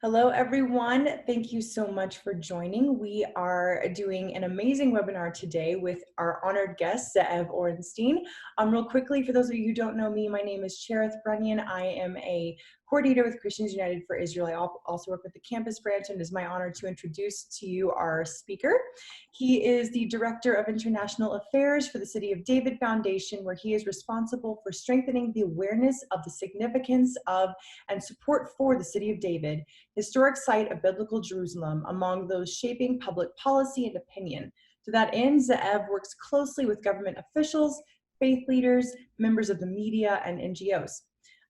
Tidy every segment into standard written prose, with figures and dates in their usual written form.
Hello, everyone. Thank you so much for joining. We are doing an amazing webinar today with our honored guest, Ze'ev Orenstein. Real quickly, for those of you who don't know me, my name is Cherith Brunyon. I am a coordinator with Christians United for Israel. I also work with the campus branch, and it is my honor to introduce to you our speaker. He is the Director of International Affairs for the City of David Foundation, where he is responsible for strengthening the awareness of the significance of and support for the City of David, historic site of biblical Jerusalem, among those shaping public policy and opinion. To that end, Ze'ev works closely with government officials, faith leaders, members of the media, and NGOs.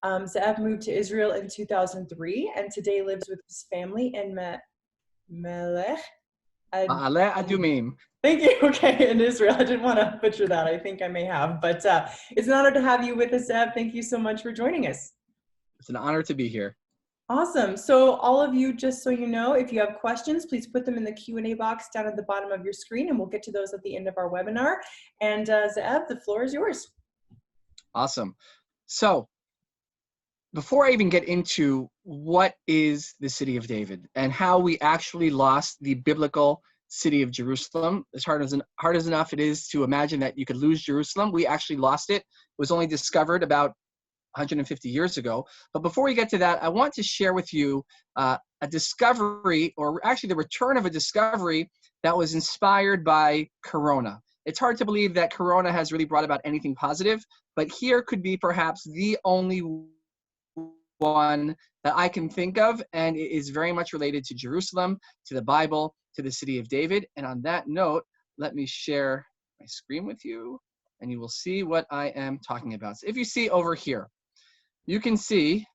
Ze'ev moved to Israel in 2003 and today lives with his family in Melech. Ma'ale Adumim. Thank you. Okay, in Israel. I didn't want to butcher that. I think I may have, but it's an honor to have you with us, Ze'ev. Thank you so much for joining us. It's an honor to be here. Awesome. So all of you, just so you know, if you have questions, please put them in the Q&A box down at the bottom of your screen, and we'll get to those at the end of our webinar. And Ze'ev, the floor is yours. Awesome. So before I even get into what is the City of David and how we actually lost the biblical city of Jerusalem, as hard as enough it is to imagine that you could lose Jerusalem, we actually lost it. It was only discovered about 150 years ago. But before we get to that, I want to share with you a discovery, or actually the return of a discovery that was inspired by Corona. It's hard to believe that Corona has really brought about anything positive, but here could be perhaps the only one that I can think of, and it is very much related to Jerusalem, to the Bible, to the City of David. And on that note, let me share my screen with you, and you will see what I am talking about. So if you see over here, you can see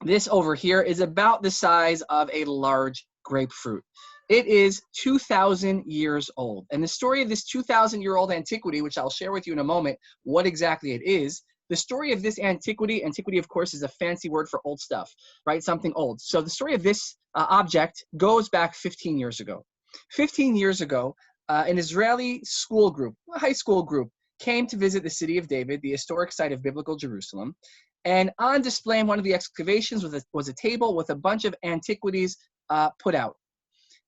this over here is about the size of a large grapefruit. It is 2,000 years old. And the story of this 2,000-year-old antiquity, which I'll share with you in a moment, what exactly it is, the story of this antiquity, of course, is a fancy word for old stuff, right? Something old. So the story of this object goes back 15 years ago. 15 years ago, an Israeli school group, a high school group, came to visit the City of David, the historic site of biblical Jerusalem. And on display in one of the excavations was a table with a bunch of antiquities put out.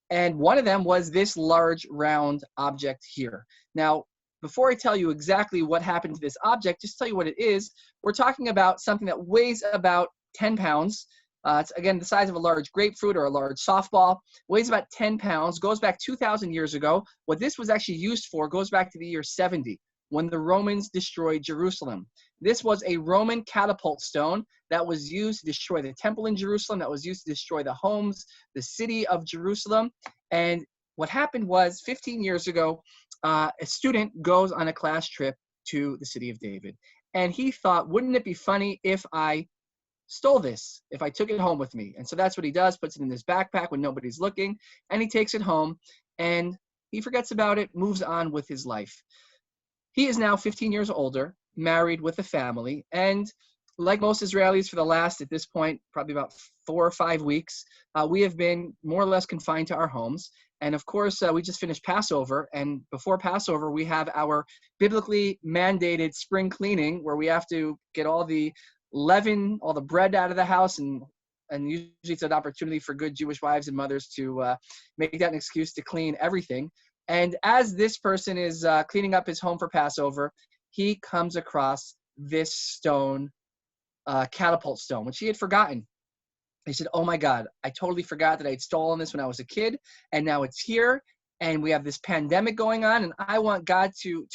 And one of them was this large round object here. Now, before I tell you exactly what happened to this object, just tell you what it is. We're talking about something that weighs about 10 pounds. It's, again, the size of a large grapefruit or a large softball. Weighs about 10 pounds, goes back 2,000 years ago. What this was actually used for goes back to the year 70, when the Romans destroyed Jerusalem. This was a Roman catapult stone that was used to destroy the temple in Jerusalem, that was used to destroy the homes, the city of Jerusalem. And what happened was 15 years ago, a student goes on a class trip to the City of David. And he thought, wouldn't it be funny if I stole this, if I took it home with me? And so that's what he does, puts it in his backpack when nobody's looking, and he takes it home, and he forgets about it, moves on with his life. He is now 15 years older, married with a family, and like most Israelis for the last, at this point, probably about 4 or 5 weeks, we have been more or less confined to our homes. And of course, we just finished Passover, and before Passover, we have our biblically mandated spring cleaning, where we have to get all the leaven, all the bread out of the house, and usually it's an opportunity for good Jewish wives and mothers to make that an excuse to clean everything. And as this person is cleaning up his home for Passover, he comes across this stone, catapult stone, which he had forgotten. He said, oh my God, I totally forgot that I had stolen this when I was a kid, and now it's here, and we have this pandemic going on, and I want God to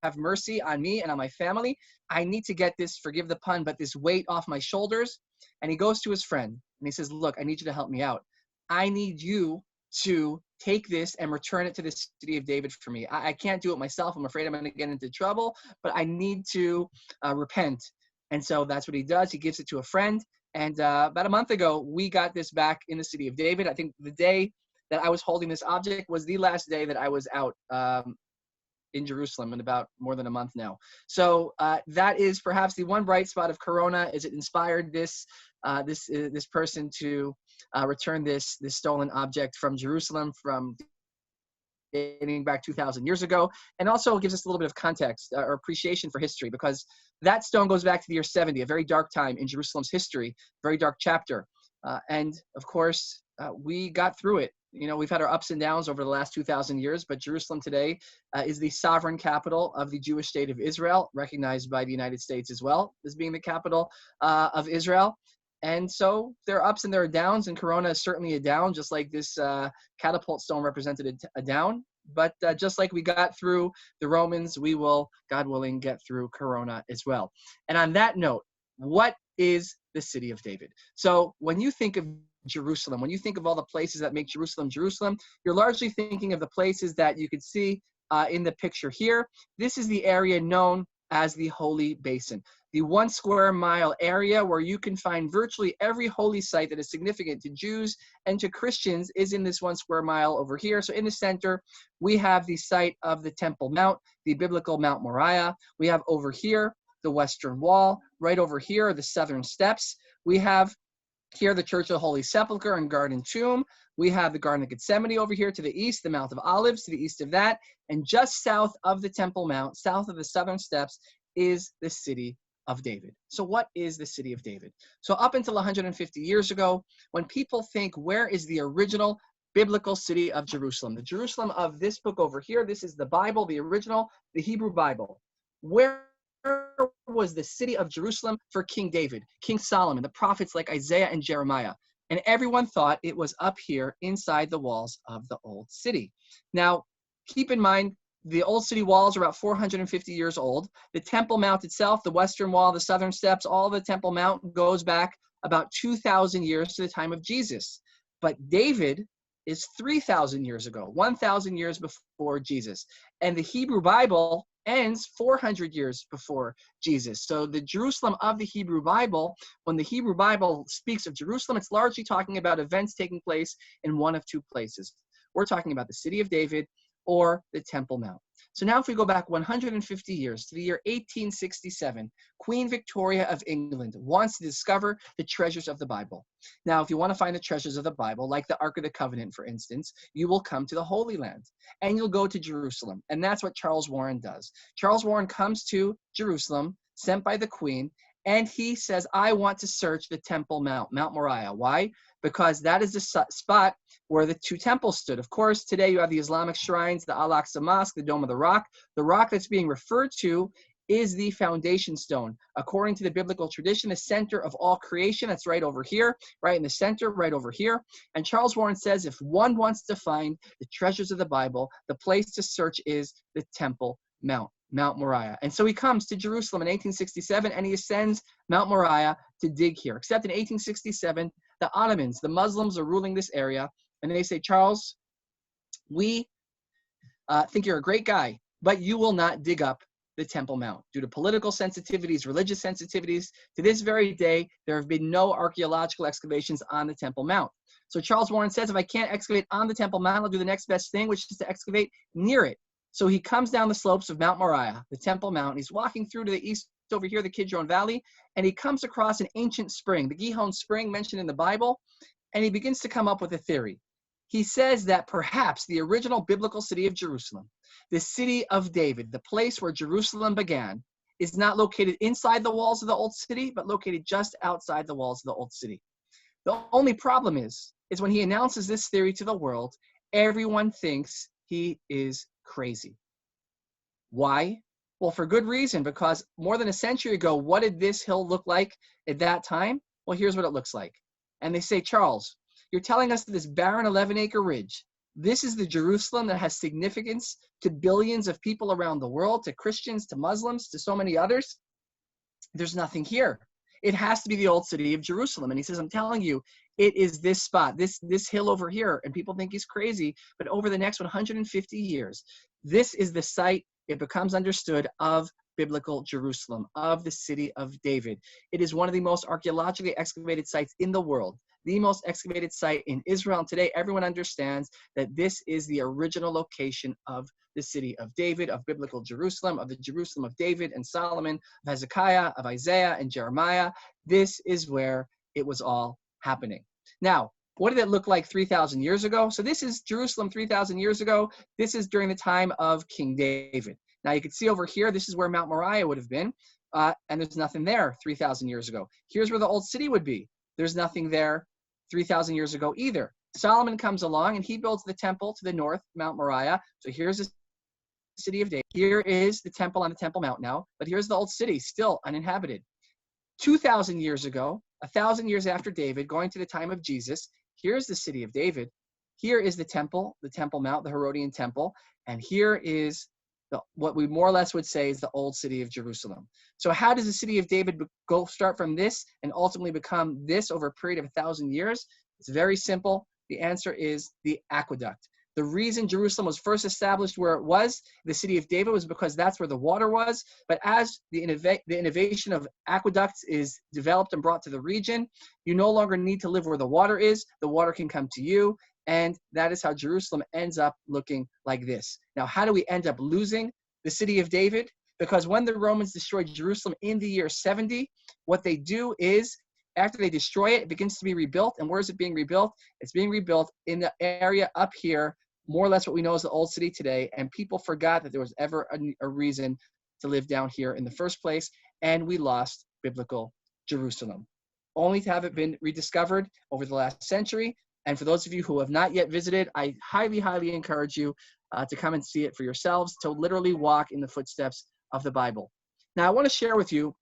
have mercy on me and on my family. I need to get this, forgive the pun, but this weight off my shoulders. And he goes to his friend, and he says, look, I need you to help me out. I need you to take this and return it to the City of David for me. I can't do it myself. I'm afraid I'm going to get into trouble, but I need to repent. And so that's what he does. He gives it to a friend. And about a month ago, we got this back in the City of David. I think the day that I was holding this object was the last day that I was out in Jerusalem in about more than a month now. So that is perhaps the one bright spot of Corona, is it inspired this person to return this stolen object from Jerusalem, from dating back 2,000 years ago, and also gives us a little bit of context or appreciation for history, because that stone goes back to the year 70, a very dark time in Jerusalem's history, very dark chapter. And of course, we got through it. You know, we've had our ups and downs over the last 2,000 years, but Jerusalem today is the sovereign capital of the Jewish state of Israel, recognized by the United States as well as being the capital of Israel. And so there are ups and there are downs, and Corona is certainly a down, just like this catapult stone represented a down. But just like we got through the Romans, we will, God willing, get through Corona as well. And on that note, what is the city of David? So when you think of Jerusalem, when you think of all the places that make Jerusalem, Jerusalem, you're largely thinking of the places that you could see in the picture here. This is the area known as the Holy Basin, the 1 square mile area where you can find virtually every holy site that is significant to Jews and to Christians is in this 1 square mile over here. So in the center, we have the site of the Temple Mount, the biblical Mount Moriah. We have over here the Western Wall. Right over here are the Southern Steps. We have here the Church of the Holy Sepulchre and Garden Tomb. We have the Garden of Gethsemane over here to the east, the Mount of Olives to the east of that. And just south of the Temple Mount, south of the Southern Steps, is the city of David. So what is the city of David? So up until 150 years ago, when people think, where is the original biblical city of Jerusalem? The Jerusalem of this book over here, this is the Bible, the original, the Hebrew Bible. Where was the city of Jerusalem for King David, King Solomon, the prophets like Isaiah and Jeremiah? And everyone thought it was up here inside the walls of the old city. Now, keep in mind, the old city walls are about 450 years old. The Temple Mount itself, the Western Wall, the Southern Steps, all of the Temple Mount goes back about 2,000 years to the time of Jesus. But David is 3,000 years ago, 1,000 years before Jesus. And the Hebrew Bible ends 400 years before Jesus. So the Jerusalem of the Hebrew Bible, when the Hebrew Bible speaks of Jerusalem, it's largely talking about events taking place in one of two places. We're talking about the city of David or the Temple Mount. So now if we go back 150 years to the year 1867, Queen Victoria of England wants to discover the treasures of the Bible. Now, if you want to find the treasures of the Bible, like the Ark of the Covenant, for instance, you will come to the Holy Land and you'll go to Jerusalem. And that's what Charles Warren does. Charles Warren comes to Jerusalem, sent by the Queen, and he says, I want to search the Temple Mount, Mount Moriah. Why? Because that is the spot where the two temples stood. Of course, today you have the Islamic shrines, the Al-Aqsa Mosque, the Dome of the Rock. The rock that's being referred to is the foundation stone. According to the biblical tradition, the center of all creation, that's right over here, right in the center, right over here. And Charles Warren says, if one wants to find the treasures of the Bible, the place to search is the Temple Mount, Mount Moriah. And so he comes to Jerusalem in 1867 and he ascends Mount Moriah to dig here. Except in 1867, the Ottomans, the Muslims, are ruling this area, and they say, Charles, we think you're a great guy, but you will not dig up the Temple Mount. Due to political sensitivities, religious sensitivities, to this very day, there have been no archaeological excavations on the Temple Mount. So Charles Warren says, if I can't excavate on the Temple Mount, I'll do the next best thing, which is to excavate near it. So he comes down the slopes of Mount Moriah, the Temple Mount. He's walking through to the east over here, the Kidron Valley, and he comes across an ancient spring, the Gihon Spring mentioned in the Bible, and he begins to come up with a theory. He says that perhaps the original biblical city of Jerusalem, the city of David, the place where Jerusalem began, is not located inside the walls of the old city, but located just outside the walls of the old city. The only problem is when he announces this theory to the world, everyone thinks he is crazy. Why? Well, for good reason, because more than a century ago, what did this hill look like at that time? Well, here's what it looks like. And they say, Charles, you're telling us that this barren 11-acre ridge, this is the Jerusalem that has significance to billions of people around the world, to Christians, to Muslims, to so many others? There's nothing here. It has to be the old city of Jerusalem. And he says, I'm telling you, it is this spot, this hill over here. And people think he's crazy, but over the next 150 years, this is the site, it becomes understood, of biblical Jerusalem, of the city of David. It is one of the most archaeologically excavated sites in the world, the most excavated site in Israel. And today, everyone understands that this is the original location of the city of David, of biblical Jerusalem, of the Jerusalem of David and Solomon, of Hezekiah, of Isaiah and Jeremiah. This is where it was all happening. Now, what did it look like 3,000 years ago? So this is Jerusalem 3,000 years ago. This is during the time of King David. Now you can see over here, this is where Mount Moriah would have been, and there's nothing there 3,000 years ago. Here's where the old city would be. There's nothing there 3,000 years ago either. Solomon comes along and he builds the temple to the north, Mount Moriah. So here's the city of David. Here is the temple on the Temple Mount now, but here's the old city, still uninhabited. 2,000 years ago, 1,000 years after David, going to the time of Jesus, here's the city of David. Here is the Temple Mount, the Herodian temple, and here is what we more or less would say is the old city of Jerusalem. So how does the city of David start from this and ultimately become this over a period of 1,000 years? It's very simple. The answer is the aqueduct. The reason Jerusalem was first established where it was, the city of David, was because that's where the water was. But as the innovation of aqueducts is developed and brought to the region, you no longer need to live where the water is. The water can come to you. And that is how Jerusalem ends up looking like this. Now, how do we end up losing the city of David? Because when the Romans destroyed Jerusalem in the year 70, what they do is, after they destroy it, it begins to be rebuilt. And where is it being rebuilt? It's being rebuilt in the area up here, more or less what we know as the old city today. And people forgot that there was ever a reason to live down here in the first place. And we lost biblical Jerusalem, only to have it been rediscovered over the last century. And for those of you who have not yet visited, I highly, highly encourage you to come and see it for yourselves, to literally walk in the footsteps of the Bible. Now, I want to share with you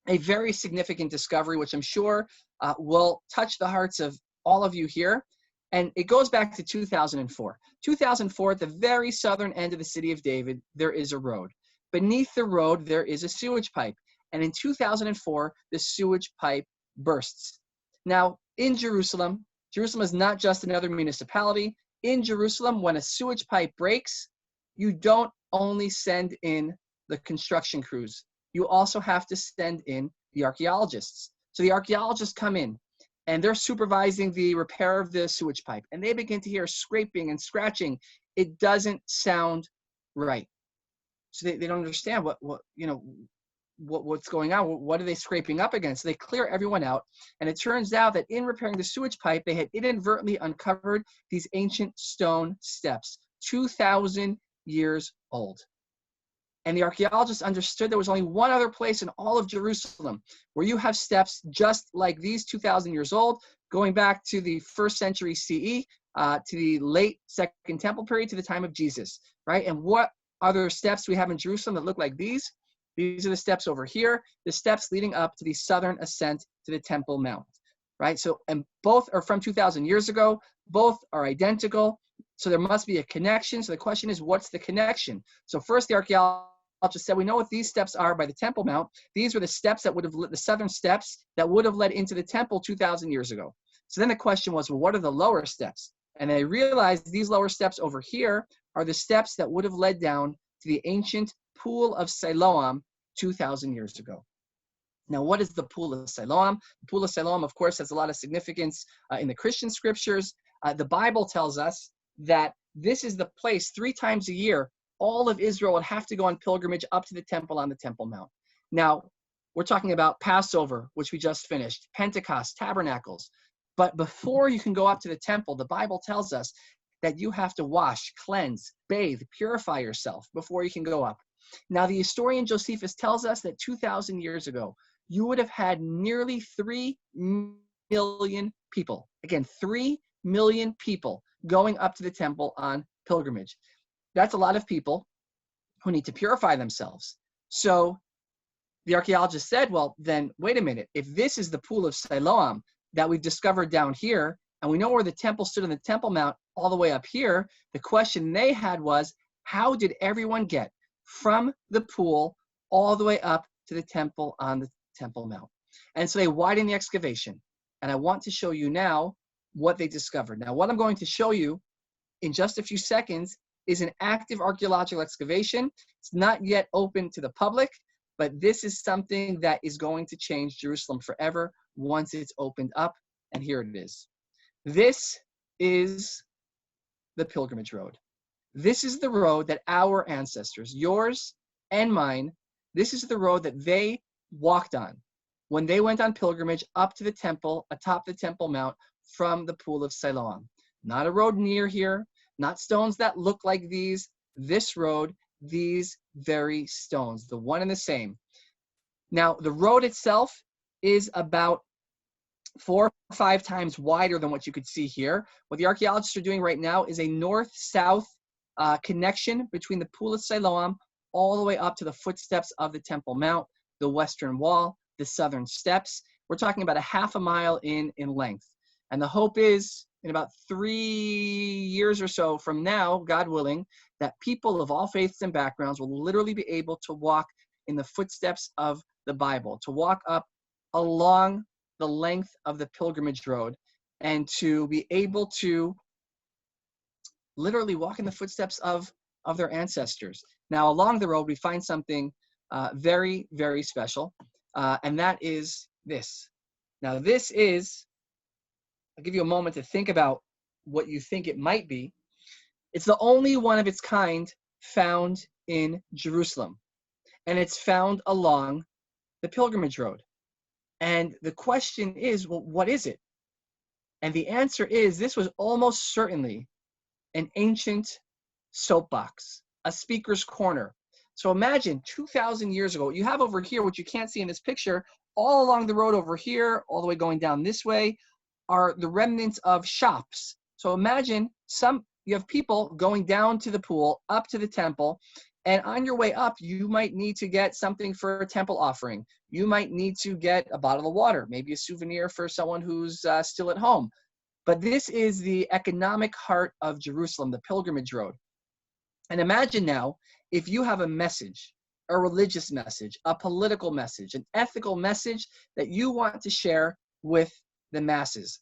a very significant discovery, which I'm sure will touch the hearts of all of you here. And it goes back to 2004. 2004, at the very southern end of the city of David, there is a road. Beneath the road, there is a sewage pipe. And in 2004, the sewage pipe bursts. Now, in Jerusalem is not just another municipality. In Jerusalem, when a sewage pipe breaks, you don't only send in the construction crews. You also have to send in the archaeologists. So the archaeologists come in, and they're supervising the repair of the sewage pipe. And they begin to hear scraping and scratching. It doesn't sound right. So they don't understand what's going on. What are they scraping up against? So they clear everyone out. And it turns out that in repairing the sewage pipe, they had inadvertently uncovered these ancient stone steps, 2,000 years old. And the archaeologists understood there was only one other place in all of Jerusalem where you have steps just like these, 2,000 years old, going back to the 1st century CE, to the late Second Temple period, to the time of Jesus, right? And what other steps we have in Jerusalem that look like these? These are the steps over here, the steps leading up to the southern ascent to the Temple Mount, right? So, and both are from 2,000 years ago. Both are identical. So there must be a connection. So the question is, what's the connection? So first, the archaeologists said, we know what these steps are by the Temple Mount. These were the steps that would have led, the southern steps that would have led into the temple 2,000 years ago. So then the question was, well, what are the lower steps? And they realized these lower steps over here are the steps that would have led down to the ancient pool of Siloam 2,000 years ago. Now, what is the pool of Siloam? The pool of Siloam, of course, has a lot of significance in the Christian scriptures. The Bible tells us that this is the place 3 times a year all of Israel would have to go on pilgrimage up to the temple on the Temple Mount. Now, we're talking about Passover, which we just finished, Pentecost, Tabernacles. But before you can go up to the temple, the Bible tells us that you have to wash, cleanse, bathe, purify yourself before you can go up. Now, the historian Josephus tells us that 2,000 years ago, you would have had nearly 3 million people. Again, 3 million people going up to the temple on pilgrimage. That's a lot of people who need to purify themselves. So the archaeologists said, well, then wait a minute. If this is the pool of Siloam that we've discovered down here, and we know where the temple stood on the Temple Mount all the way up here, the question they had was, how did everyone get from the pool all the way up to the temple on the Temple Mount? And so they widened the excavation. And I want to show you now what they discovered. Now, what I'm going to show you in just a few seconds is an active archaeological excavation. It's not yet open to the public, but this is something that is going to change Jerusalem forever once it's opened up. And here it is. This is the pilgrimage road. This is the road that our ancestors, yours and mine, this is the road that they walked on when they went on pilgrimage up to the temple, atop the Temple Mount from the pool of Siloam. Not a road near here, not stones that look like these. This road, these very stones, the one and the same. Now, the road itself is about 4 or 5 times wider than what you could see here. What the archaeologists are doing right now is a north-south connection between the pool of Siloam all the way up to the footsteps of the Temple Mount, the western wall, the southern steps. We're talking about a half a mile in length. And the hope is, in about 3 years or so from now, God willing, that people of all faiths and backgrounds will literally be able to walk in the footsteps of the Bible, to walk up along the length of the pilgrimage road, and to be able to literally walk in the footsteps of their ancestors. Now, along the road, we find something very, very special, and that is this. Now, this is, I'll give you a moment to think about what you think it might be. It's the only one of its kind found in Jerusalem, and it's found along the pilgrimage road. And the question is, well, what is it? And the answer is, this was almost certainly an ancient soapbox, a speaker's corner. So imagine 2,000 years ago, you have over here, what you can't see in this picture, all along the road over here, all the way going down this way, are the remnants of shops. So imagine you have people going down to the pool, up to the temple, and on your way up, you might need to get something for a temple offering. You might need to get a bottle of water, maybe a souvenir for someone who's still at home. But this is the economic heart of Jerusalem, the pilgrimage road. And imagine now, if you have a message, a religious message, a political message, an ethical message that you want to share with the masses.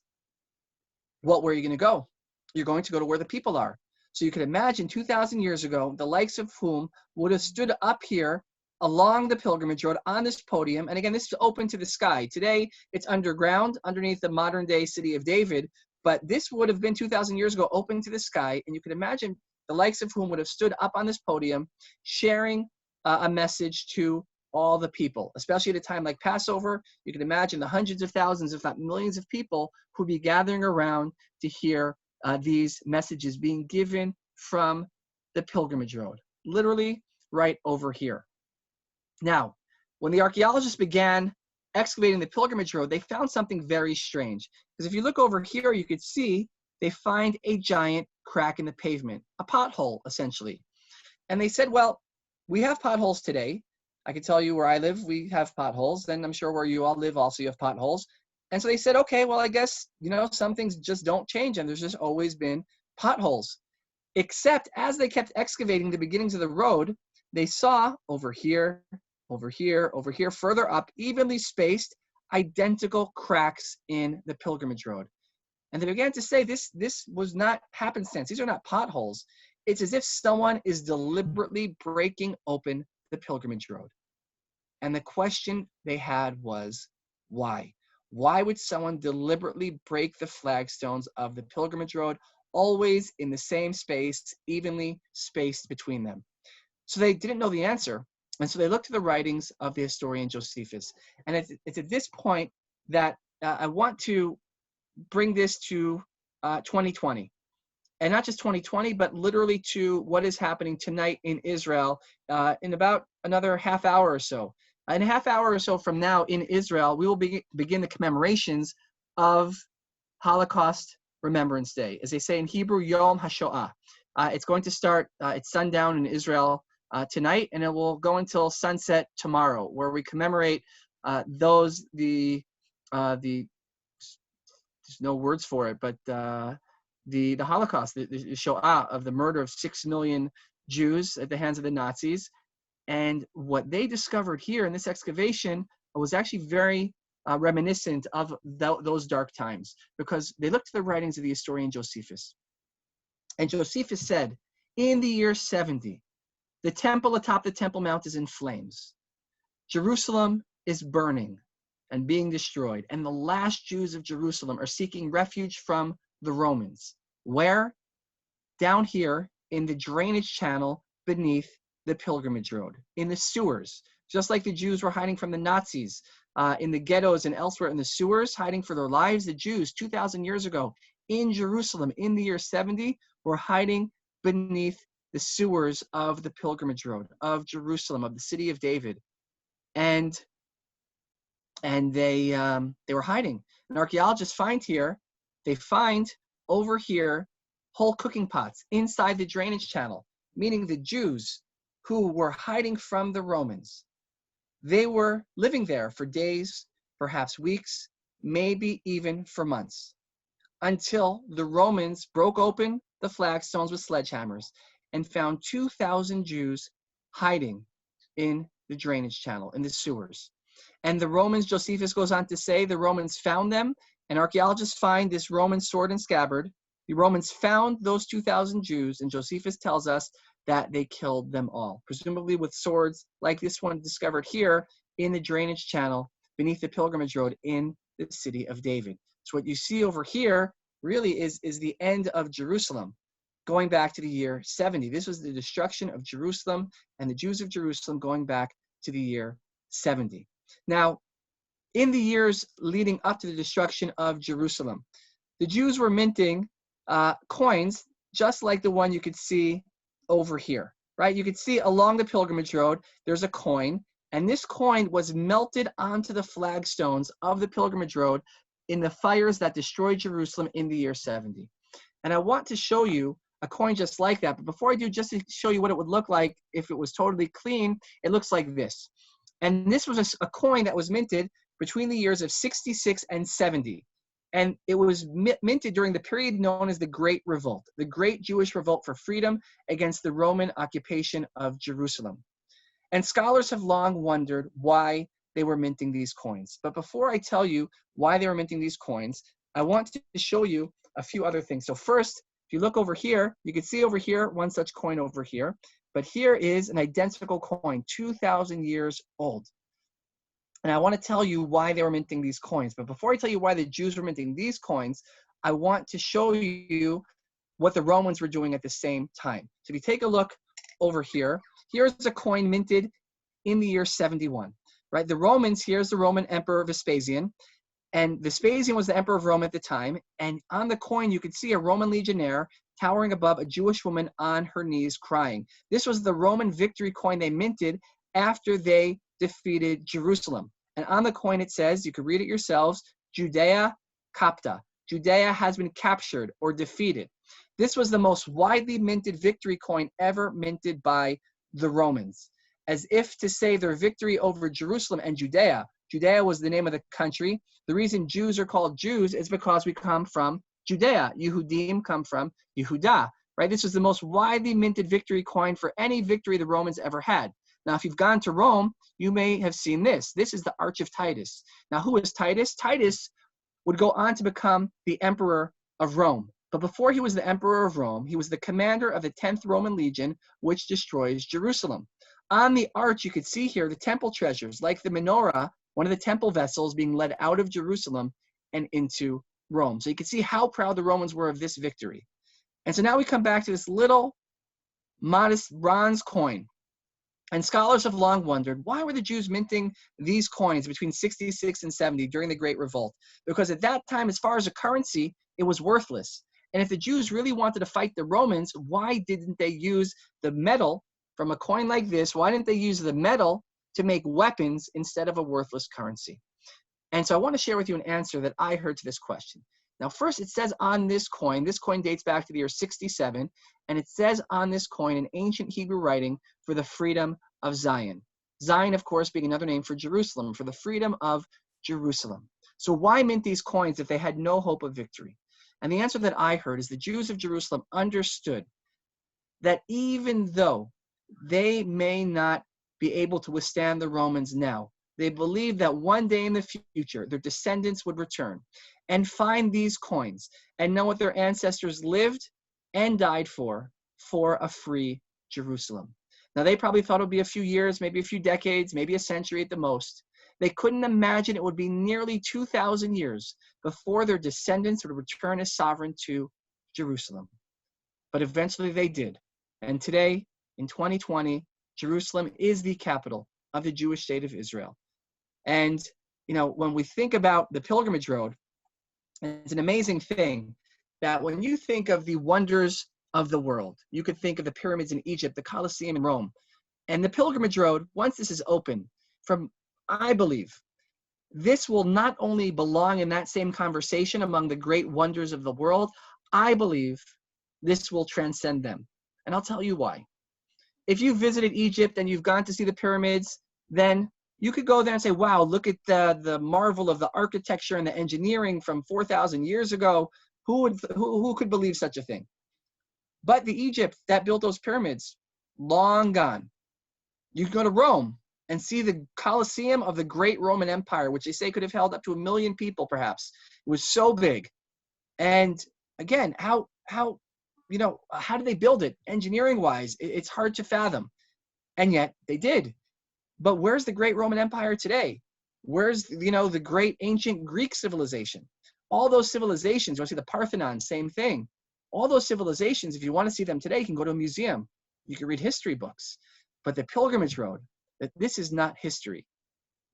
Well, where are you going to go? You're going to go to where the people are. So you could imagine 2,000 years ago, the likes of whom would have stood up here along the pilgrimage road on this podium. And again, this is open to the sky. Today, it's underground, underneath the modern day city of David. But this would have been 2,000 years ago, open to the sky. And you could imagine the likes of whom would have stood up on this podium, sharing a message to all the people, especially at a time like Passover. You can imagine the hundreds of thousands, if not millions of people who'd be gathering around to hear these messages being given from the pilgrimage road, literally right over here. Now, when the archaeologists began excavating the pilgrimage road, they found something very strange. Because if you look over here, you could see they find a giant crack in the pavement, a pothole, essentially. And they said, well, we have potholes today. I can tell you where I live, we have potholes. Then I'm sure where you all live also you have potholes. And so they said, okay, well, I guess, some things just don't change, and there's just always been potholes. Except as they kept excavating the beginnings of the road, they saw over here, over here, over here, further up, evenly spaced, identical cracks in the pilgrimage road. And they began to say this was not happenstance. These are not potholes. It's as if someone is deliberately breaking open the pilgrimage road. And the question they had was, why? Why would someone deliberately break the flagstones of the pilgrimage road, always in the same space, evenly spaced between them? So they didn't know the answer. And so they looked to the writings of the historian Josephus. And it's at this point that I want to bring this to 2020. And not just 2020, but literally to what is happening tonight in Israel in about another half hour or so. In a half hour or so from now in Israel, we will begin the commemorations of Holocaust Remembrance Day. As they say in Hebrew, Yom HaShoah. It's going to start at sundown in Israel tonight, and it will go until sunset tomorrow, where we commemorate there's no words for it, but the Holocaust, the Shoah, of the murder of 6 million Jews at the hands of the Nazis. And what they discovered here in this excavation was actually very reminiscent of those dark times, because they looked to the writings of the historian Josephus. And Josephus said, in the year 70, the temple atop the Temple Mount is in flames. Jerusalem is burning and being destroyed. And the last Jews of Jerusalem are seeking refuge from the Romans. Where? Down here in the drainage channel beneath the pilgrimage road, in the sewers. Just like the Jews were hiding from the Nazis in the ghettos and elsewhere in the sewers, hiding for their lives, the Jews 2,000 years ago in Jerusalem in the year 70 were hiding beneath the sewers of the pilgrimage road, of Jerusalem, of the city of David. And and they were hiding. And archaeologists find over here whole cooking pots inside the drainage channel, meaning the Jews who were hiding from the Romans. They were living there for days, perhaps weeks, maybe even for months, until the Romans broke open the flagstones with sledgehammers and found 2,000 Jews hiding in the drainage channel, in the sewers. And the Romans, Josephus goes on to say, the Romans found them, and archaeologists find this Roman sword and scabbard. The Romans found those 2,000 Jews, and Josephus tells us that they killed them all, presumably with swords like this one discovered here in the drainage channel beneath the pilgrimage road in the city of David. So what you see over here really is the end of Jerusalem, going back to the year 70. This was the destruction of Jerusalem and the Jews of Jerusalem going back to the year 70. Now, in the years leading up to the destruction of Jerusalem, the Jews were minting coins just like the one you could see over here, right? You could see along the pilgrimage road, there's a coin, and this coin was melted onto the flagstones of the pilgrimage road in the fires that destroyed Jerusalem in the year 70. And I want to show you a coin just like that. But before I do, just to show you what it would look like if it was totally clean, it looks like this. And this was a coin that was minted between the years of 66 and 70. And it was minted during the period known as the Great Revolt, the Great Jewish Revolt for freedom against the Roman occupation of Jerusalem. And scholars have long wondered why they were minting these coins. But before I tell you why they were minting these coins, I want to show you a few other things. So first, if you look over here, you can see over here, one such coin over here. But here is an identical coin, 2,000 years old. And I want to tell you why they were minting these coins. But before I tell you why the Jews were minting these coins, I want to show you what the Romans were doing at the same time. So if you take a look over here, here's a coin minted in the year 71, right? The Romans, here's the Roman Emperor Vespasian. And Vespasian was the emperor of Rome at the time. And on the coin, you could see a Roman legionnaire towering above a Jewish woman on her knees crying. This was the Roman victory coin they minted after they defeated Jerusalem. And on the coin it says, you can read it yourselves, Judea capta. Judea has been captured or defeated. This was the most widely minted victory coin ever minted by the Romans, as if to say their victory over Jerusalem and Judea. Judea was the name of the country. The reason Jews are called Jews is because we come from Judea. Yehudim come from Yehuda, right? This was the most widely minted victory coin for any victory the Romans ever had. Now, if you've gone to Rome, you may have seen this. This is the Arch of Titus. Now, who is Titus? Titus would go on to become the emperor of Rome. But before he was the emperor of Rome, he was the commander of the 10th Roman Legion, which destroys Jerusalem. On the arch, you could see here the temple treasures, like the menorah, one of the temple vessels being led out of Jerusalem and into Rome. So you can see how proud the Romans were of this victory. And so now we come back to this little modest bronze coin. And scholars have long wondered, why were the Jews minting these coins between 66 and 70 during the Great Revolt? Because at that time, as far as a currency, it was worthless. And if the Jews really wanted to fight the Romans, why didn't they use the metal from a coin like this? Why didn't they use the metal to make weapons instead of a worthless currency? And so I want to share with you an answer that I heard to this question. Now, first, it says on this coin dates back to the year 67, and it says on this coin in ancient Hebrew writing, for the freedom of Zion. Zion, of course, being another name for Jerusalem, for the freedom of Jerusalem. So why mint these coins if they had no hope of victory? And the answer that I heard is the Jews of Jerusalem understood that even though they may not be able to withstand the Romans now, they believed that one day in the future, their descendants would return and find these coins and know what their ancestors lived and died for a free Jerusalem. Now, they probably thought it would be a few years, maybe a few decades, maybe a century at the most. They couldn't imagine it would be nearly 2,000 years before their descendants would return as sovereign to Jerusalem. But eventually they did. And today, in 2020, Jerusalem is the capital of the Jewish state of Israel. And, you know, when we think about the pilgrimage road, it's an amazing thing that when you think of the wonders of the world, you could think of the pyramids in Egypt, the Colosseum in Rome, and the pilgrimage road, once this is open, from, I believe, this will not only belong in that same conversation among the great wonders of the world, I believe this will transcend them. And I'll tell you why. If you visited Egypt and you've gone to see the pyramids, then you could go there and say, wow, look at the marvel of the architecture and the engineering from 4,000 years ago. Who could believe such a thing? But the Egypt that built those pyramids, long gone. You can go to Rome and see the Colosseum of the great Roman Empire, which they say could have held up to 1 million people, perhaps. It was so big. And again, how did they build it? Engineering-wise, it's hard to fathom. And yet they did. But where's the great Roman Empire today? Where's, the great ancient Greek civilization? All those civilizations, you want to see the Parthenon, same thing. All those civilizations, if you want to see them today, you can go to a museum. You can read history books. But the pilgrimage road, that this is not history.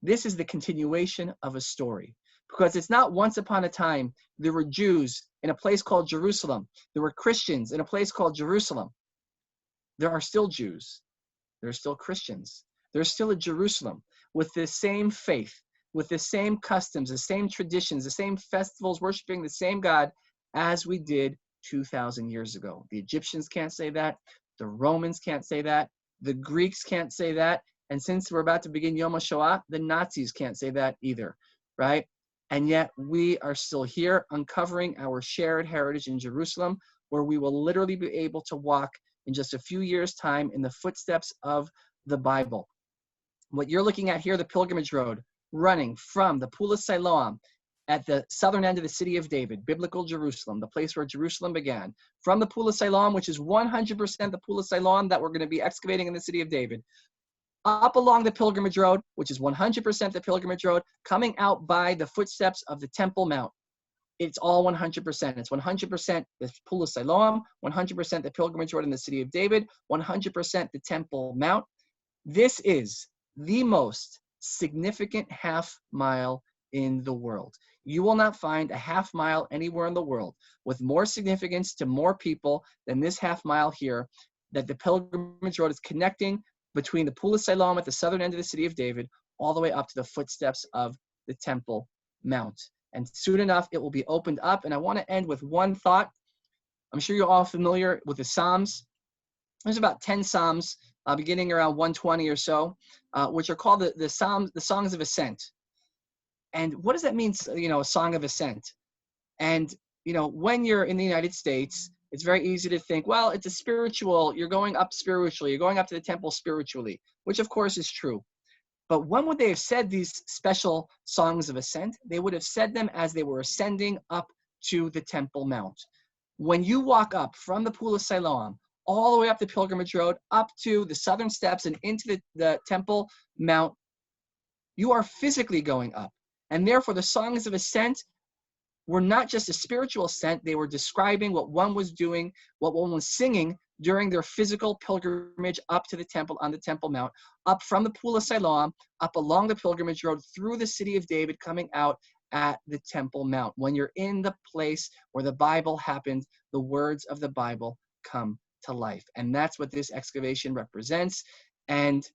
This is the continuation of a story. Because it's not once upon a time there were Jews in a place called Jerusalem. There were Christians in a place called Jerusalem. There are still Jews. There are still Christians. There's still a Jerusalem with the same faith, with the same customs, the same traditions, the same festivals, worshiping the same God as we did 2,000 years ago. The Egyptians can't say that. The Romans can't say that. The Greeks can't say that. And since we're about to begin Yom HaShoah, the Nazis can't say that either, right? And yet we are still here uncovering our shared heritage in Jerusalem, where we will literally be able to walk in just a few years' time in the footsteps of the Bible. What you're looking at here, the pilgrimage road, running from the Pool of Siloam at the southern end of the city of David, biblical Jerusalem, the place where Jerusalem began, from the Pool of Siloam, which is 100% the Pool of Siloam that we're going to be excavating in the city of David, up along the pilgrimage road, which is 100% the pilgrimage road, coming out by the footsteps of the Temple Mount. It's all 100%. It's 100% the Pool of Siloam, 100% the pilgrimage road in the city of David, 100% the Temple Mount. This is the most significant half mile in the world. You will not find a half mile anywhere in the world with more significance to more people than this half mile here, that the pilgrimage road is connecting between the Pool of Siloam at the southern end of the city of David all the way up to the footsteps of the Temple Mount. And soon enough, it will be opened up. And I want to end with one thought. I'm sure you're all familiar with the Psalms. There's about 10 Psalms, beginning around 120 or so, which are called the Songs of Ascent. And what does that mean, a song of ascent? And, when you're in the United States, it's very easy to think, well, it's a spiritual, you're going up spiritually, you're going up to the temple spiritually, which of course is true. But when would they have said these special songs of ascent? They would have said them as they were ascending up to the Temple Mount. When you walk up from the Pool of Siloam, all the way up the pilgrimage road, up to the southern steps and into the Temple Mount, you are physically going up. And therefore, the songs of ascent were not just a spiritual ascent. They were describing what one was doing, what one was singing during their physical pilgrimage up to the temple on the Temple Mount, up from the Pool of Siloam, up along the pilgrimage road, through the city of David, coming out at the Temple Mount. When you're in the place where the Bible happened, the words of the Bible come to life. And that's what this excavation represents. And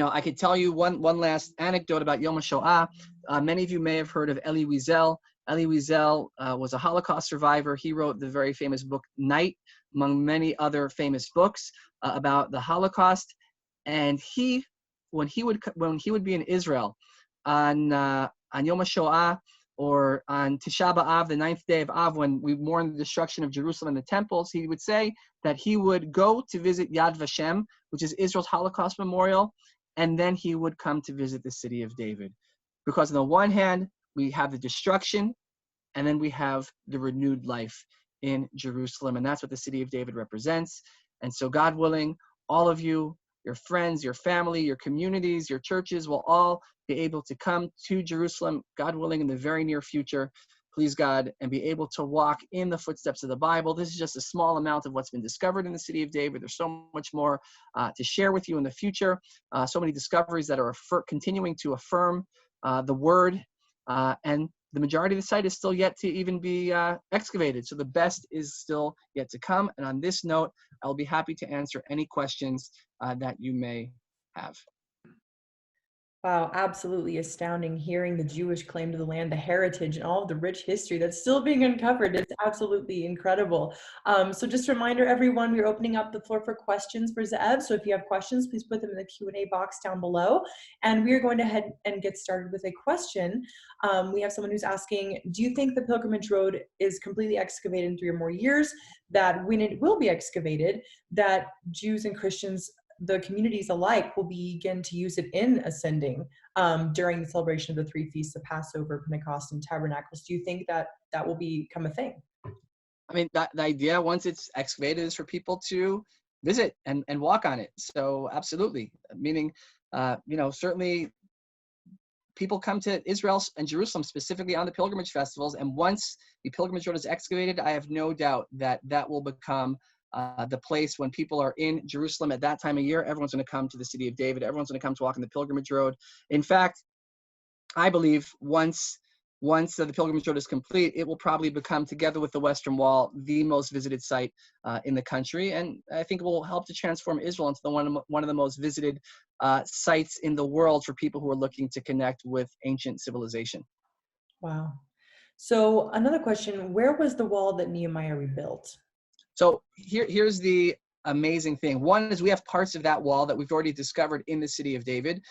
I could tell you one last anecdote about Yom HaShoah. Many of you may have heard of Elie Wiesel. Elie Wiesel was a Holocaust survivor. He wrote the very famous book Night, among many other famous books about the Holocaust. And when he would be in Israel on Yom HaShoah, or on Tisha B'Av, the 9th day of Av, when we mourn the destruction of Jerusalem and the temples, he would say that he would go to visit Yad Vashem, which is Israel's Holocaust memorial, and then he would come to visit the city of David. Because on the one hand, we have the destruction, and then we have the renewed life in Jerusalem, and that's what the city of David represents. And so, God willing, all of you, your friends, your family, your communities, your churches will all be able to come to Jerusalem, God willing, in the very near future, please God, and be able to walk in the footsteps of the Bible. This is just a small amount of what's been discovered in the city of David. There's so much more to share with you in the future, so many discoveries that are continuing to affirm the word, and the majority of the site is still yet to even be excavated. So the best is still yet to come. And on this note, I'll be happy to answer any questions that you may have. Wow, absolutely astounding hearing the Jewish claim to the land, the heritage, and all of the rich history that's still being uncovered. It's absolutely incredible. So just a reminder, everyone, we're opening up the floor for questions for Ze'ev. So if you have questions, please put them in the Q&A box down below. And we are going to head and get started with a question. We have someone who's asking, do you think the pilgrimage road is completely excavated in 3 or more years? That when it will be excavated, that Jews and Christians, the communities alike, will begin to use it in ascending during the celebration of the 3 feasts of Passover, Pentecost, and Tabernacles. Do you think that that will become a thing? I mean, the idea once it's excavated is for people to visit and walk on it. So absolutely, meaning, certainly people come to Israel and Jerusalem specifically on the pilgrimage festivals. And once the pilgrimage road is excavated, I have no doubt that that will become the place when people are in Jerusalem at that time of year. Everyone's going to come to the city of David. Everyone's going to come to walk on the pilgrimage road. In fact, I believe once the pilgrimage road is complete, it will probably become, together with the Western Wall, the most visited site in the country, and I think it will help to transform Israel into one of the most visited sites in the world for people who are looking to connect with ancient civilization. Wow. So another question, where was the wall that Nehemiah rebuilt? So here's the amazing thing. One is we have parts of that wall that we've already discovered in the city of David.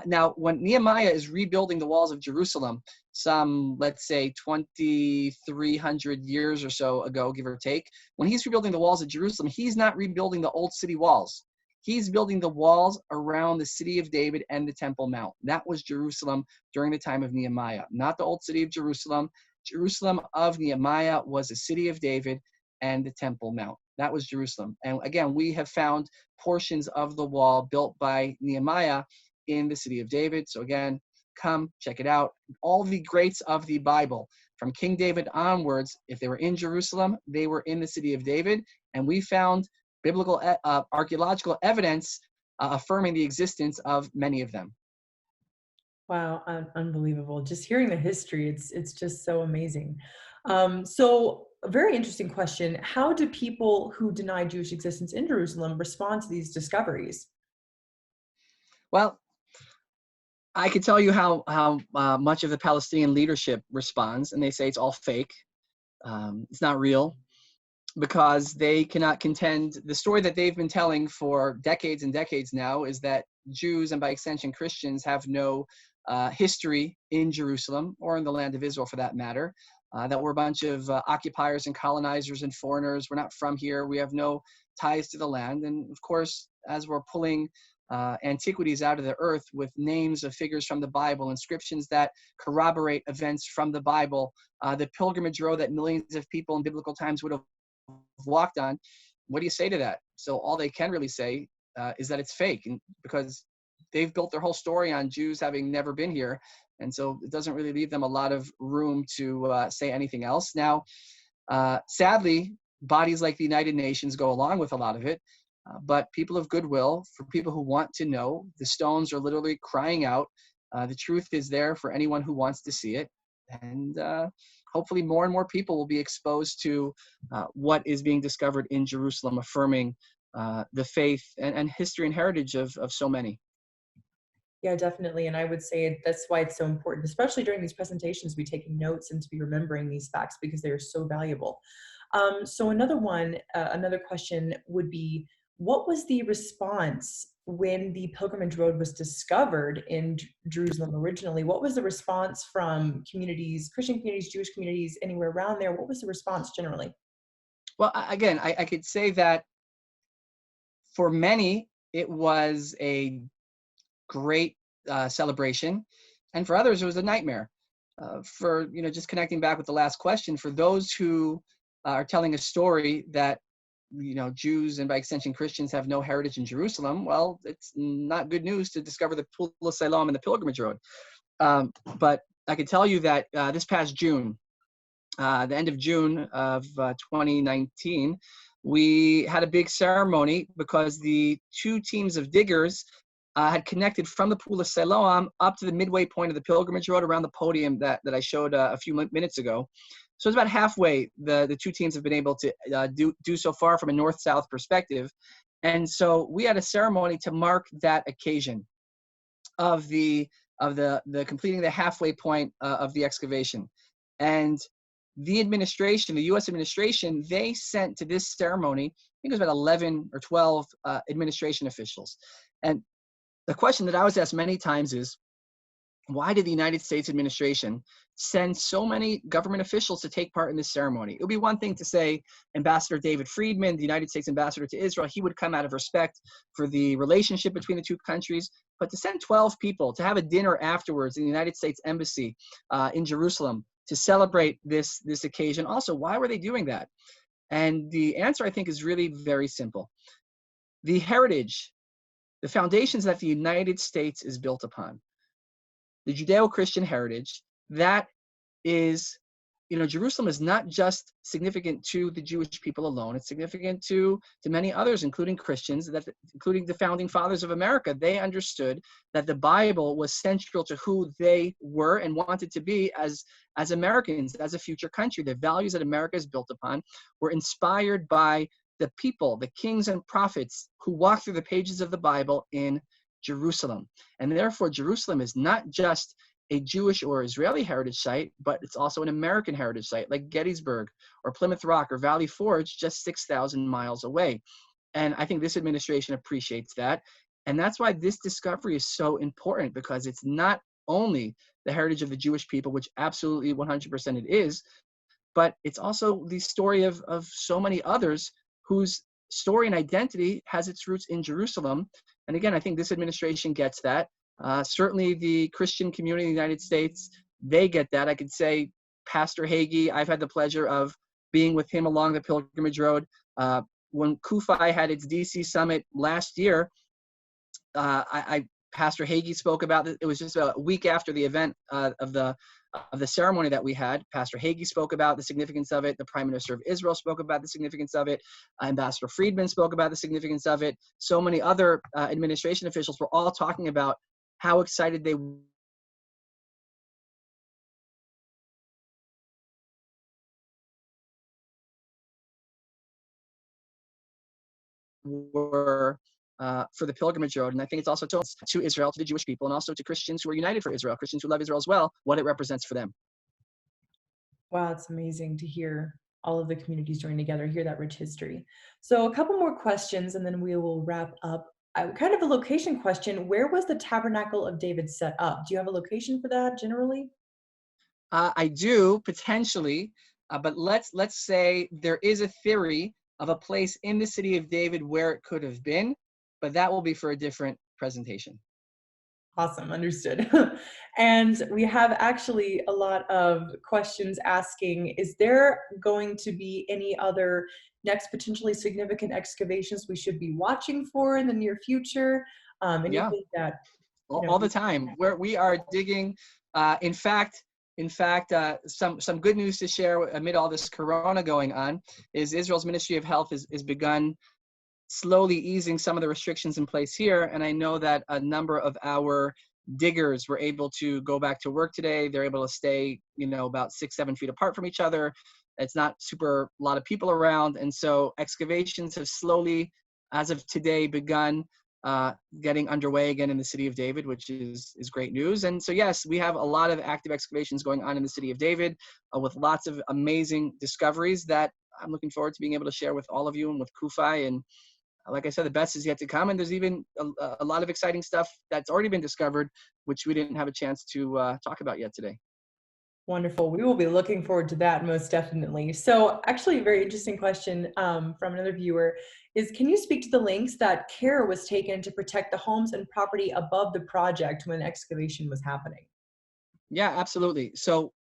Now, when Nehemiah is rebuilding the walls of Jerusalem, some, let's say, 2,300 years or so ago, give or take, when he's rebuilding the walls of Jerusalem, he's not rebuilding the old city walls. He's building the walls around the city of David and the Temple Mount. That was Jerusalem during the time of Nehemiah, not the old city of Jerusalem. Jerusalem of Nehemiah was the city of David and the Temple Mount. That was Jerusalem. And again, we have found portions of the wall built by Nehemiah in the city of David. So again, come check it out. All the greats of the Bible, from King David onwards, if they were in Jerusalem, they were in the city of David. And we found biblical archaeological evidence affirming the existence of many of them. Wow, unbelievable. Just hearing the history, it's just so amazing. So a very interesting question. How do people who deny Jewish existence in Jerusalem respond to these discoveries? Well, I can tell you how much of the Palestinian leadership responds, and they say it's all fake. It's not real, because they cannot contend. The story that they've been telling for decades and decades now is that Jews, and by extension Christians, have no history in Jerusalem or in the land of Israel for that matter, that we're a bunch of occupiers and colonizers and foreigners. We're not from here. We have no ties to the land. And of course, as we're pulling antiquities out of the earth with names of figures from the Bible, inscriptions that corroborate events from the Bible, the pilgrimage road that millions of people in biblical times would have walked on, what do you say to that? So all they can really say is that it's fake, and because they've built their whole story on Jews having never been here, and so it doesn't really leave them a lot of room to say anything else. Now, sadly, bodies like the United Nations go along with a lot of it, but people of goodwill, for people who want to know, the stones are literally crying out. The truth is there for anyone who wants to see it, and hopefully more and more people will be exposed to what is being discovered in Jerusalem, affirming the faith and history and heritage of so many. Yeah, definitely. And I would say that's why it's so important, especially during these presentations, to be taking notes and to be remembering these facts because they are so valuable. So another question would be, what was the response when the pilgrimage road was discovered in Jerusalem originally? What was the response from communities, Christian communities, Jewish communities, anywhere around there? What was the response generally? Well, again, I could say that for many, it was a great celebration, and for others, it was a nightmare. For just connecting back with the last question, for those who are telling a story that Jews and by extension Christians have no heritage in Jerusalem, well, it's not good news to discover the Pool of Siloam and the Pilgrimage Road. But I can tell you that this past June, the end of June of 2019, we had a big ceremony because the 2 teams of diggers had connected from the Pool of Siloam up to the midway point of the pilgrimage road around the podium that I showed a few minutes ago. So it's about halfway the 2 teams have been able to do so far from a north-south perspective. And so we had a ceremony to mark that occasion of the of the completing the halfway point of the excavation. And the administration, the U.S. administration, they sent to this ceremony, I think it was about 11 or 12 administration officials. And the question that I was asked many times is, why did the United States administration send so many government officials to take part in this ceremony? It would be one thing to say Ambassador David Friedman, the United States ambassador to Israel, he would come out of respect for the relationship between the two countries, but to send 12 people to have a dinner afterwards in the United States Embassy in Jerusalem to celebrate this occasion, also, why were they doing that? And the answer, I think, is really very simple. The heritage, the foundations that the United States is built upon, the Judeo-Christian heritage, that is, Jerusalem is not just significant to the Jewish people alone. It's significant to many others, including Christians, including the founding fathers of America. They understood that the Bible was central to who they were and wanted to be as Americans, as a future country. The values that America is built upon were inspired by the people, the kings and prophets who walked through the pages of the Bible in Jerusalem. And therefore, Jerusalem is not just a Jewish or Israeli heritage site, but it's also an American heritage site, like Gettysburg or Plymouth Rock or Valley Forge, just 6,000 miles away. And I think this administration appreciates that. And that's why this discovery is so important, because it's not only the heritage of the Jewish people, which absolutely 100% it is, but it's also the story of so many others whose story and identity has its roots in Jerusalem. And again, I think this administration gets that. Certainly the Christian community in the United States, they get that. I could say Pastor Hagee, I've had the pleasure of being with him along the Pilgrimage Road. When CUFI had its DC summit last year, Pastor Hagee spoke about it. It was just a week after the event of the ceremony that we had. Pastor Hagee spoke about the significance of it. The Prime Minister of Israel spoke about the significance of it. Ambassador Friedman spoke about the significance of it. So many other administration officials were all talking about how excited they were for the Pilgrimage Road. And I think it's also to Israel, to the Jewish people, and also to Christians who are united for Israel, Christians who love Israel as well, what it represents for them. Wow, it's amazing to hear all of the communities joining together, hear that rich history. So a couple more questions and then we will wrap up. Kind of a location question. Where was the Tabernacle of David set up? Do you have a location for that generally? I do, potentially, but let's say there is a theory of a place in the city of David where it could have been, but that will be for a different presentation. Awesome, understood. And we have actually a lot of questions asking, is there going to be any other next potentially significant excavations we should be watching for in the near future? Anything that, all the time, where we are digging. In fact, some good news to share amid all this corona going on is Israel's Ministry of Health is begun slowly easing some of the restrictions in place here. And I know that a number of our diggers were able to go back to work today. They're able to stay, about 6-7 feet apart from each other. It's not a lot of people around. And so excavations have slowly, as of today, begun getting underway again in the city of David, which is great news. And so, yes, we have a lot of active excavations going on in the city of David with lots of amazing discoveries that I'm looking forward to being able to share with all of you and with CUFI. And like I said, the best is yet to come. And there's even a lot of exciting stuff that's already been discovered, which we didn't have a chance to talk about yet today. Wonderful. We will be looking forward to that most definitely. So actually a very interesting question from another viewer is, can you speak to the lengths that care was taken to protect the homes and property above the project when excavation was happening? Yeah, absolutely. So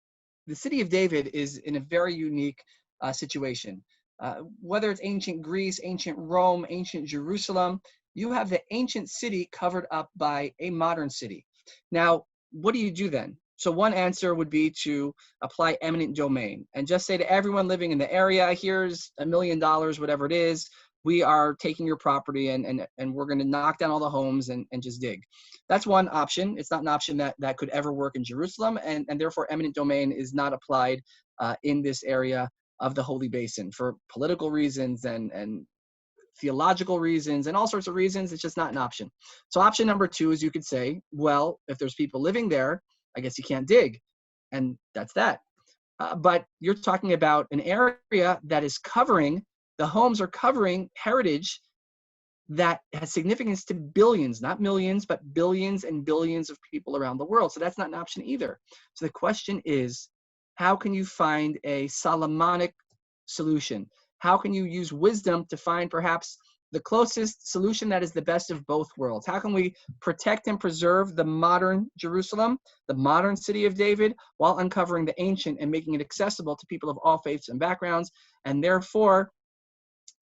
the city of David is in a very unique situation. Whether it's ancient Greece, ancient Rome, ancient Jerusalem, you have the ancient city covered up by a modern city. Now, what do you do then? So one answer would be to apply eminent domain and just say to everyone living in the area, here's $1 million, whatever it is, we are taking your property and we're going to knock down all the homes and just dig. That's one option. It's not an option that could ever work in Jerusalem, and therefore eminent domain is not applied in this area of the Holy Basin for political reasons and theological reasons and all sorts of reasons, it's just not an option. So option number two is you could say, well, if there's people living there, I guess you can't dig. And that's that. But you're talking about an area that is covering, the homes are covering heritage that has significance to billions, not millions, but billions and billions of people around the world. So that's not an option either. So the question is, how can you find a Solomonic solution? How can you use wisdom to find perhaps the closest solution that is the best of both worlds? How can we protect and preserve the modern Jerusalem, the modern city of David, while uncovering the ancient and making it accessible to people of all faiths and backgrounds? And therefore,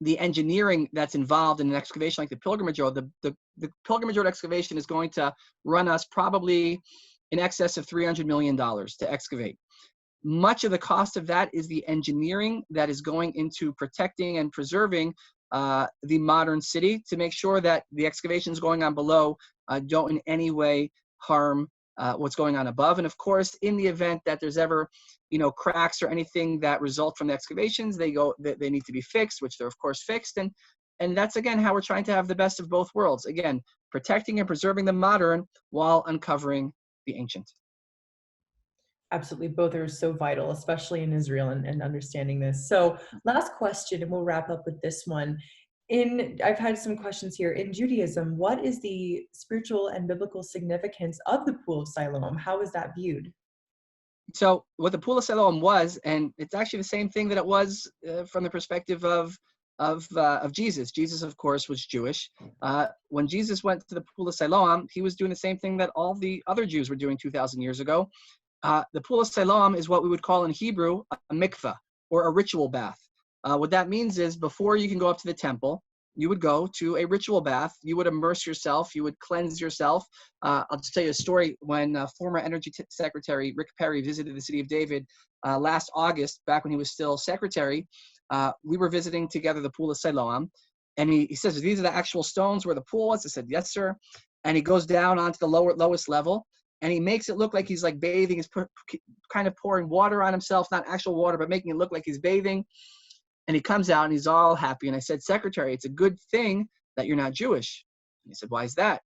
the engineering that's involved in an excavation like the Pilgrimage Road, the Pilgrimage Road excavation is going to run us probably in excess of $300 million to excavate. Much of the cost of that is the engineering that is going into protecting and preserving the modern city to make sure that the excavations going on below don't in any way harm what's going on above. And of course, in the event that there's ever, cracks or anything that result from the excavations, they need to be fixed, which they're of course fixed. And that's again how we're trying to have the best of both worlds. Again, protecting and preserving the modern while uncovering the ancient. Absolutely, both are so vital, especially in Israel and understanding this. So last question, and we'll wrap up with this one. I've had some questions here. In Judaism, what is the spiritual and biblical significance of the Pool of Siloam? How is that viewed? So what the Pool of Siloam was, and it's actually the same thing that it was from the perspective of Jesus. Jesus, of course, was Jewish. When Jesus went to the Pool of Siloam, he was doing the same thing that all the other Jews were doing 2,000 years ago. The Pool of Siloam is what we would call in Hebrew a mikveh, or a ritual bath. What that means is before you can go up to the temple, you would go to a ritual bath. You would immerse yourself. You would cleanse yourself. I'll just tell you a story. When former Energy Secretary Rick Perry visited the city of David last August, back when he was still secretary, we were visiting together the Pool of Siloam. And he says, these are the actual stones where the pool was. I said, yes, sir. And he goes down onto the lowest level. And he makes it look like he's like bathing. He's kind of pouring water on himself, not actual water, but making it look like he's bathing. And he comes out and he's all happy. And I said, Secretary, it's a good thing that you're not Jewish. And he said, why is that?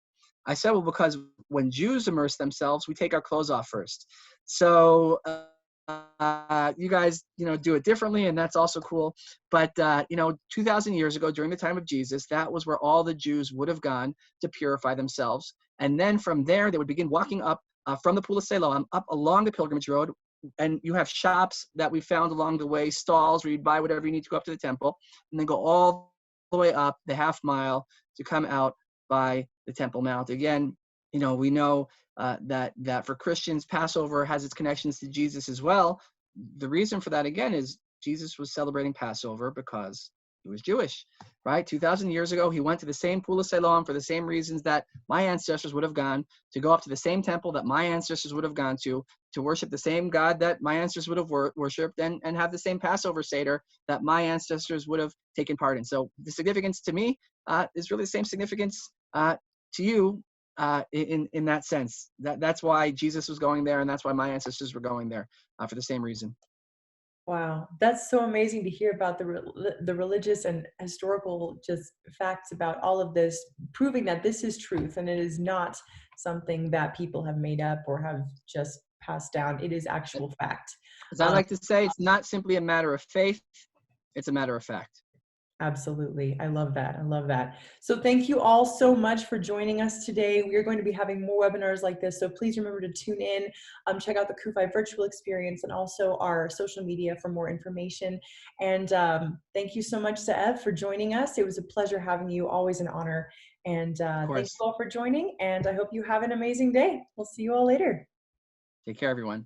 I said, well, because when Jews immerse themselves, we take our clothes off first. So you guys, do it differently, and that's also cool. But 2,000 years ago, during the time of Jesus, that was where all the Jews would have gone to purify themselves. And then from there, they would begin walking up from the Pool of Siloam up along the Pilgrimage Road. And you have shops that we found along the way, stalls where you'd buy whatever you need to go up to the temple, and then go all the way up the half mile to come out by the Temple Mount. Again, we know that for Christians, Passover has its connections to Jesus as well. The reason for that, again, is Jesus was celebrating Passover because he was Jewish, right? 2,000 years ago, he went to the same Pool of Siloam for the same reasons that my ancestors would have gone, to go up to the same temple that my ancestors would have gone to worship the same God that my ancestors would have worshipped, and have the same Passover Seder that my ancestors would have taken part in. So the significance to me is really the same significance to you in that sense. That's why Jesus was going there, and that's why my ancestors were going there for the same reason. Wow, that's so amazing to hear about the religious and historical just facts about all of this, proving that this is truth and it is not something that people have made up or have just passed down. It is actual fact. As I like to say, it's not simply a matter of faith, it's a matter of fact. Absolutely. I love that. I love that. So thank you all so much for joining us today. We are going to be having more webinars like this. So please remember to tune in, check out the CUFI virtual experience and also our social media for more information. And thank you so much, Ze'ev, for joining us. It was a pleasure having you, always an honor. And thank you all for joining. And I hope you have an amazing day. We'll see you all later. Take care, everyone.